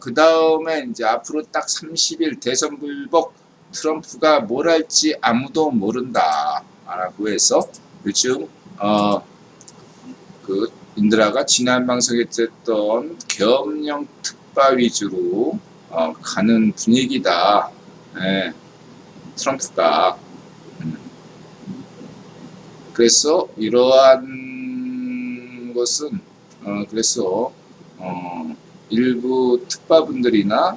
그 다음에 이제 앞으로 딱 30일 대선 불복 트럼프가 뭘 할지 아무도 모른다. 라고 해서 요즘, 그 인드라가 지난 방송에 했던 계엄령 특파 위주로 가는 분위기다. 예, 트럼프가. 그래서 이러한 것은 그래서 일부 특파분들이나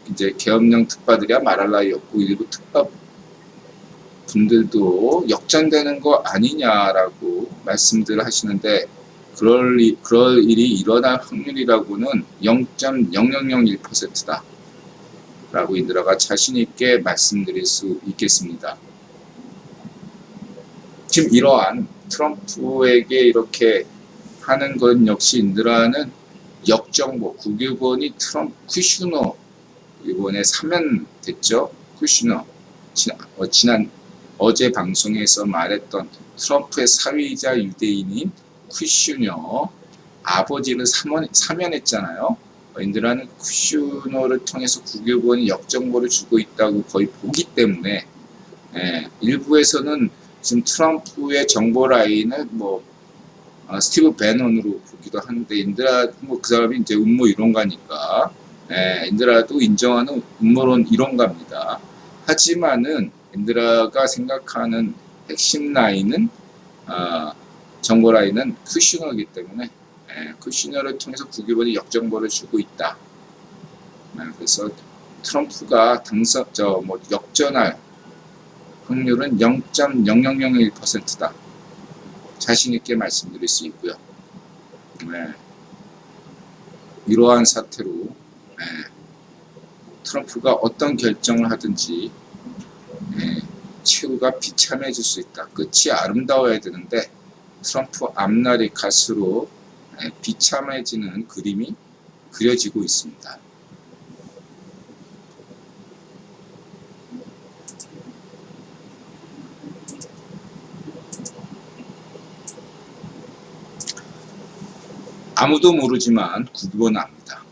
이제 계엄령 특파들이야 말할 나위 없고 일부 특파 분들도 역전되는 거 아니냐라고 말씀들 하시는데 그럴 일이 일어날 확률이라고는 0.0001%다 라고 인드라가 자신 있게 말씀드릴 수 있겠습니다. 지금 이러한 트럼프에게 이렇게 하는 건 역시 인드라는 역정보, 국유본이 트럼프 쿠슈너 이번에 사면됐죠. 쿠슈너 어제 방송에서 말했던 트럼프의 사위이자 유대인인 쿠슈너 아버지를 사면했잖아요. 인드라는 쿠슈너를 통해서 국유본이 역정보를 주고 있다고 거의 보기 때문에 일부에서는 지금 트럼프의 정보 라인을 스티브 배넌으로 보기도 하는데 인드라 그 사람이 이제 음모 이론가니까 인드라도 인정하는 음모론 이론가입니다. 하지만은 인드라가 생각하는 핵심 라인은 정보 라인은 쿠슈너이기 때문에 쿠슈너를 통해서 국유본이 역정보를 주고 있다. 그래서 트럼프가 역전할 확률은 0.0001%다. 자신 있게 말씀드릴 수 있고요. 이러한 사태로 트럼프가 어떤 결정을 하든지 최후가 비참해질 수 있다. 끝이 아름다워야 되는데 트럼프 앞날이 갈수록 비참해지는 그림이 그려지고 있습니다. 아무도 모르지만 국유본은 압니다.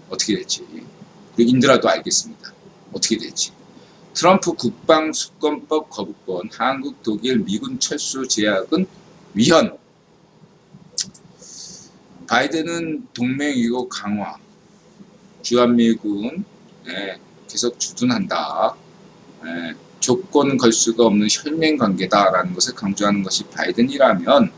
어떻게 될지. 그리고 인드라도 알겠습니다. 어떻게 될지. 트럼프 국방수권법 거부권, 한국, 독일, 미군 철수 제약은 위헌. 바이든은 동맹이고 강화. 주한미군 계속 주둔한다. 조건 걸 수가 없는 혈맹관계다라는 것을 강조하는 것이 바이든이라면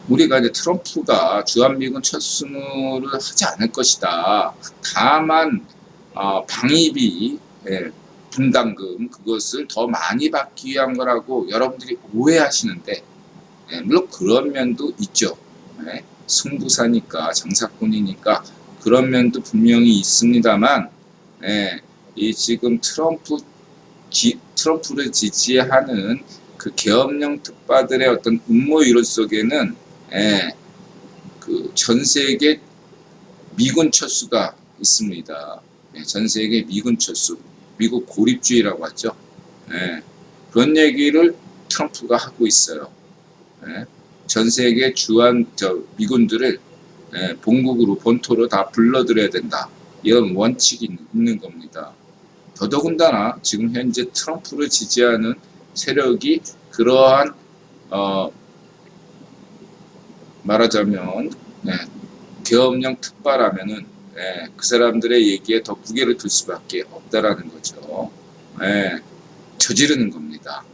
우리가 이제 트럼프가 주한미군 철수를 하지 않을 것이다. 다만 방위비 분담금 그것을 더 많이 받기 위한 거라고 여러분들이 오해하시는데 물론 그런 면도 있죠. 승부사니까 장사꾼이니까 그런 면도 분명히 있습니다만 이 지금 트럼프를 지지하는 그 계엄령 특파들의 어떤 음모 이론 속에는 그 전 세계 미군 철수가 있습니다. 전 세계 미군 철수, 미국 고립주의라고 하죠. 그런 얘기를 트럼프가 하고 있어요. 전 세계 미군들을 본국으로 본토로 다 불러들여야 된다. 이런 원칙이 있는 겁니다. 더더군다나 지금 현재 트럼프를 지지하는 세력이 그러한 말하자면 계엄령 특파라면은 그 사람들의 얘기에 더 무게를 둘 수밖에 없다라는 거죠. 저지르는 겁니다.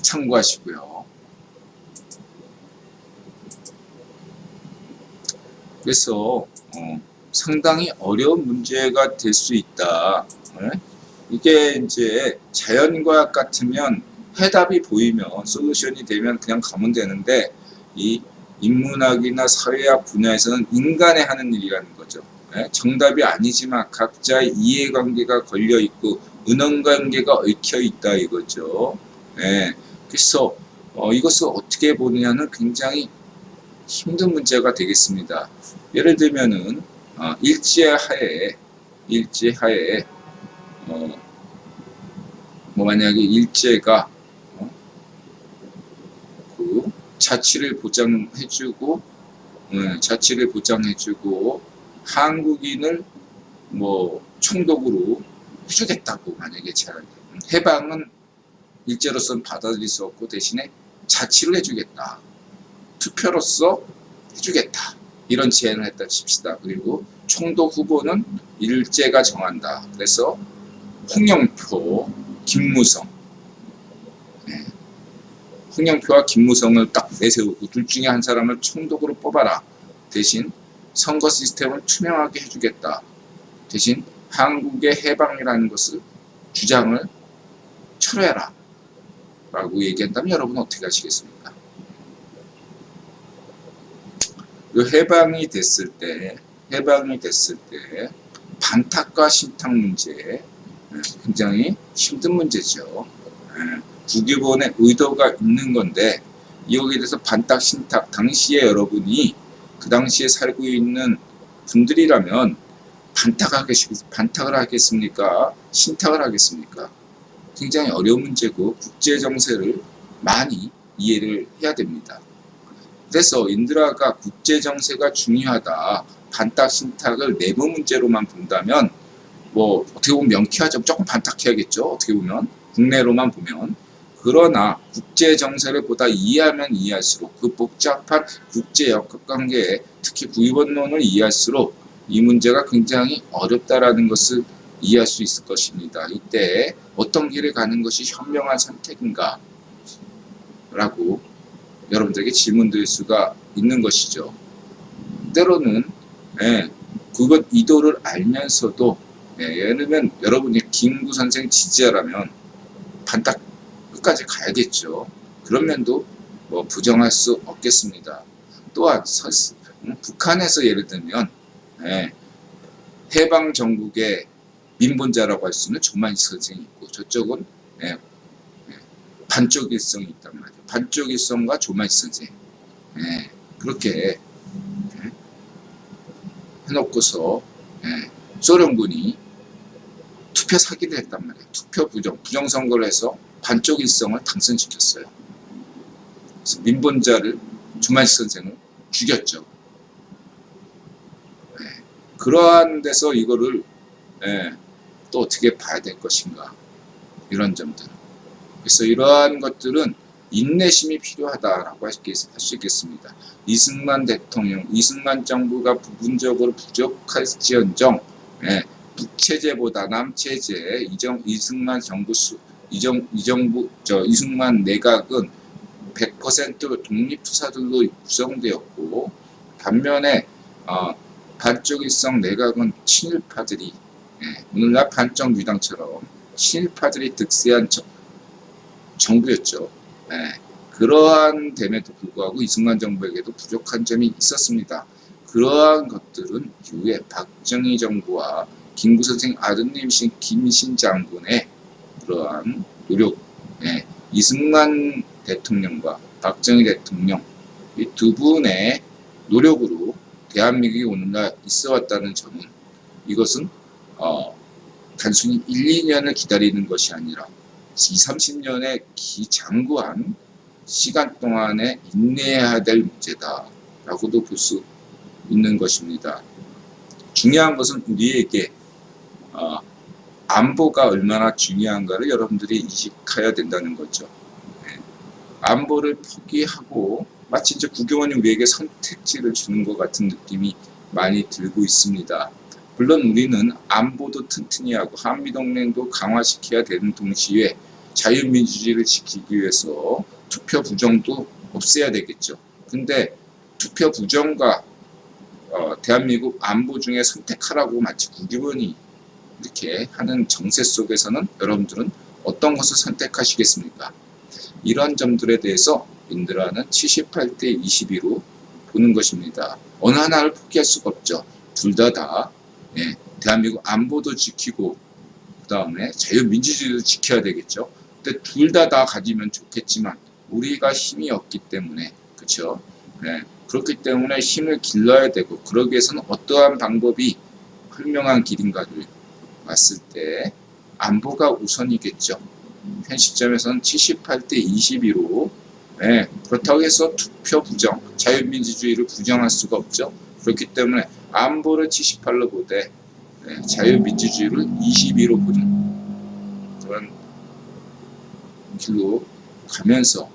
참고하시고요. 그래서 상당히 어려운 문제가 될 수 있다. 이게 이제 자연과학 같으면 해답이 보이면 솔루션이 되면 그냥 가면 되는데 이 인문학이나 사회학 분야에서는 인간의 하는 일이라는 거죠. 정답이 아니지만 각자의 이해관계가 걸려있고 은원관계가 얽혀있다 이거죠. 그래서 이것을 어떻게 보느냐는 굉장히 힘든 문제가 되겠습니다. 예를 들면은 일제하에 만약에 일제가 그 자치를 보장해주고 자치를 보장해주고 한국인을 뭐 총독으로 해주겠다고 만약에 제안, 해방은 일제로서는 받아들일 수 없고 대신에 자치를 해주겠다, 투표로서 해주겠다, 이런 제안을 했다 칩시다. 그리고 총독 후보는 일제가 정한다. 그래서 홍영표, 김무성, 홍영표와 김무성을 딱 내세우고 둘 중에 한 사람을 총독으로 뽑아라. 대신 선거 시스템을 투명하게 해주겠다. 대신 한국의 해방이라는 것을 주장을 철회해라 라고 얘기한다면 여러분 어떻게 하시겠습니까? 해방이 됐을 때 반탁과 신탁 문제, 굉장히 힘든 문제죠. 국유본의 의도가 있는 건데 여기에 대해서 반탁 신탁, 당시에 여러분이 그 당시에 살고 있는 분들이라면 반탁을 하겠습니까? 신탁을 하겠습니까? 굉장히 어려운 문제고 국제 정세를 많이 이해를 해야 됩니다. 그래서 인드라가 국제 정세가 중요하다, 반탁 신탁을 내부 문제로만 본다면 뭐 어떻게 보면 명쾌하죠. 조금 반탁해야겠죠. 어떻게 보면 국내로만 보면. 그러나 국제 정세를 보다 이해하면 이해할수록 그 복잡한 국제 역학관계에 특히 구유본론을 이해할수록 이 문제가 굉장히 어렵다라는 것을 이해할 수 있을 것입니다. 이때 어떤 길을 가는 것이 현명한 선택인가 라고 여러분들에게 질문드릴 수가 있는 것이죠. 때로는 그것 의도를 알면서도 예를 들면 여러분이 김구 선생 지지자라면 반탁 끝까지 가야겠죠. 그런 면도 뭐 부정할 수 없겠습니다. 또한 북한에서 예를 들면 해방 정국의 민본자라고 할 수 있는 조만식 선생이 있고 저쪽은 반쪽 일성이 있단 말이에요. 반쪽 일성과 조만식 선생 그렇게 해놓고서 소련군이 투표 사기를 했단 말이에요. 투표 부정선거를 해서 반쪽 일성을 당선시켰어요. 그래서 민본자를 조만식 선생을 죽였죠. 그러한 데서 이거를 또 어떻게 봐야 될 것인가, 이런 점들. 그래서 이러한 것들은 인내심이 필요하다라고 할 수 있겠습니다. 이승만 대통령, 이승만 정부가 부분적으로 부족할지언정 북체제보다 남체제, 이승만 이승만 내각은 100% 독립투사들로 구성되었고 반면에 반쪽일성 내각은 친일파들이 오늘날 반정유당처럼 친일파들이 득세한 정부였죠. 그러한 됨에도 불구하고 이승만 정부에게도 부족한 점이 있었습니다. 그러한 것들은 이후에 박정희 정부와 김구 선생 아드님이신 김신 장군의 그러한 노력, 이승만 대통령과 박정희 대통령 이 두 분의 노력으로 대한민국이 오늘날 있어 왔다는 점은 이것은 단순히 1, 2년을 기다리는 것이 아니라 20, 30년의 장구한 시간 동안에 인내해야 될 문제다라고도 볼 수 있는 것입니다. 중요한 것은 우리에게 안보가 얼마나 중요한가를 여러분들이 인식해야 된다는 거죠. 안보를 포기하고 마치 이제 국영원이 우리에게 선택지를 주는 것 같은 느낌이 많이 들고 있습니다. 물론 우리는 안보도 튼튼히 하고 한미동맹도 강화시켜야 되는 동시에 자유민주주의를 지키기 위해서 투표 부정도 없애야 되겠죠. 근데 투표 부정과 대한민국 안보 중에 선택하라고 마치 국유원이 이렇게 하는 정세 속에서는 여러분들은 어떤 것을 선택하시겠습니까? 이런 점들에 대해서 인드라는 78대 22로 보는 것입니다. 어느 하나를 포기할 수가 없죠. 둘 다 대한민국 안보도 지키고 그 다음에 자유민주주의도 지켜야 되겠죠. 근데 둘 다 가지면 좋겠지만 우리가 힘이 없기 때문에 그렇죠. 그렇기 때문에 힘을 길러야 되고 그러기 위해서는 어떠한 방법이 현명한 길인가를 봤을 때 안보가 우선이겠죠. 현 시점에서는 78대 22로 예, 그렇다고 해서 투표 부정, 자유민주주의를 부정할 수가 없죠. 그렇기 때문에 안보를 78로 보되 자유민주주의를 22로 보는 그런 길로 가면서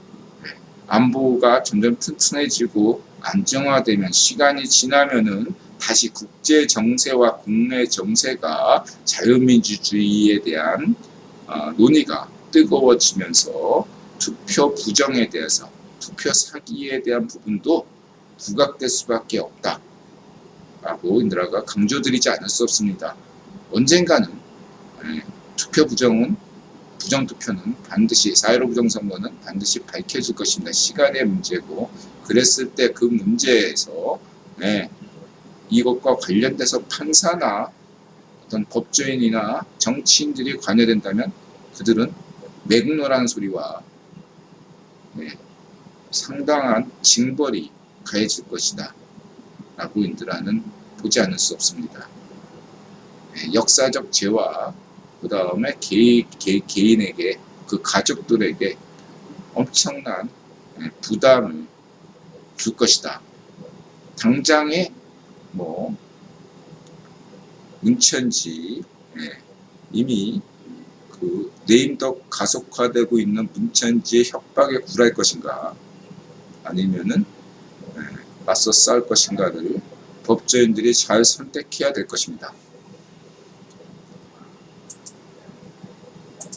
안보가 점점 튼튼해지고 안정화되면 시간이 지나면은 다시 국제 정세와 국내 정세가 자유민주주의에 대한 논의가 뜨거워지면서 투표 부정에 대해서 투표 사기에 대한 부분도 부각될 수밖에 없다 라고 인드라가 강조드리지 않을 수 없습니다. 언젠가는 투표 부정은 부정투표는 반드시 4.15 부정선거는 반드시 밝혀질 것입니다. 시간의 문제고 그랬을 때 그 문제에서 이것과 관련돼서 판사나 어떤 법조인이나 정치인들이 관여된다면 그들은 맥노라는 소리와 상당한 징벌이 가해질 것이다 라고 인드라는 보지 않을 수 없습니다. 역사적 죄와 그 다음에 개인에게 그 가족들에게 엄청난 부담을 줄 것이다. 당장에 뭐 문천지 이미 그 네임덕 가속화되고 있는 문천지의 협박에 굴할 것인가 아니면은 맞서 싸울 것인가를 법조인들이 잘 선택해야 될 것입니다.